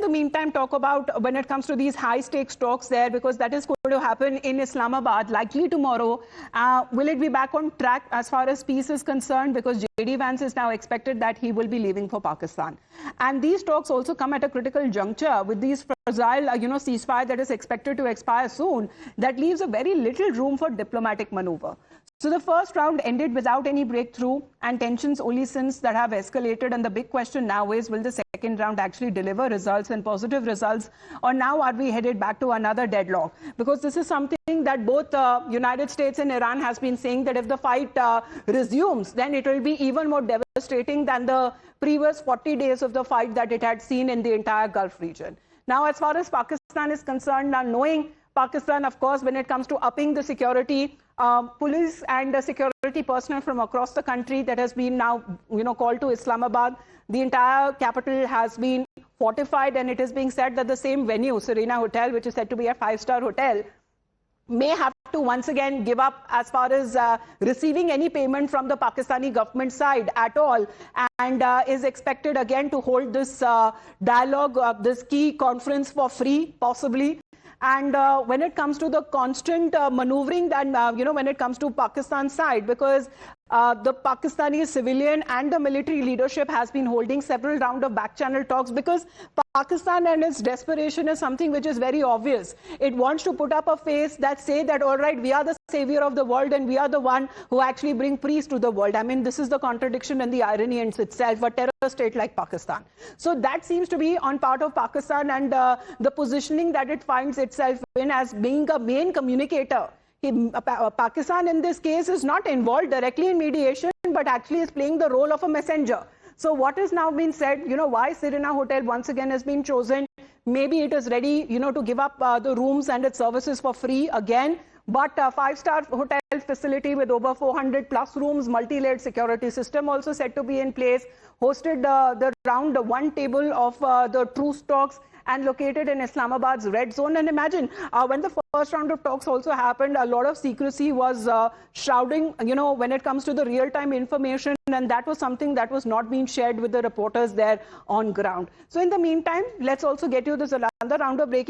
the meantime talk about when it comes to these high stakes talks there, because that is going to happen in Islamabad likely tomorrow. Will it be back on track as far as peace is concerned? Because J.D. Vance is now expected that he will be leaving for Pakistan. And these talks also come at a critical juncture with these fragile, ceasefire that is expected to expire soon. That leaves a very little room for diplomatic maneuver. So the first round ended without any breakthrough, and tensions only since that have escalated. And the big question now is, will the second round actually deliver results and positive results, or now are we headed back to another deadlock? Because this is something that both United States and Iran has been saying, that if the fight resumes, then it will be even more devastating than the previous 40 days of the fight that it had seen in the entire Gulf region. Now, as far as Pakistan is concerned, now knowing Pakistan, of course, when it comes to upping the security, police and security personnel from across the country that has been now, called to Islamabad. The entire capital has been fortified, and it is being said that the same venue, Serena Hotel, which is said to be a 5-star hotel, may have to once again give up as far as receiving any payment from the Pakistani government side at all, and is expected again to hold this dialogue, this key conference for free, possibly. And when it comes to the constant maneuvering that, when it comes to Pakistan's side, because the Pakistani civilian and the military leadership has been holding several rounds of back-channel talks, because Pakistan and its desperation is something which is very obvious. It wants to put up a face that say that, all right, we are the savior of the world and we are the one who actually bring peace to the world. I mean, this is the contradiction and the irony in itself, a terror state like Pakistan. So that seems to be on part of Pakistan, and the positioning that it finds itself in as being a main communicator. Pakistan in this case is not involved directly in mediation, but actually is playing the role of a messenger. So what is now being said, why Serena Hotel once again has been chosen. Maybe it is ready, to give up the rooms and its services for free again. But a 5-star hotel facility with over 400 plus rooms, multi-layered security system also said to be in place, hosted the round one table of the truce talks, and located in Islamabad's red zone. And imagine, when the first round of talks also happened, a lot of secrecy was shrouding, when it comes to the real-time information, and that was something that was not being shared with the reporters there on ground. So in the meantime, let's also get you this another round of breaking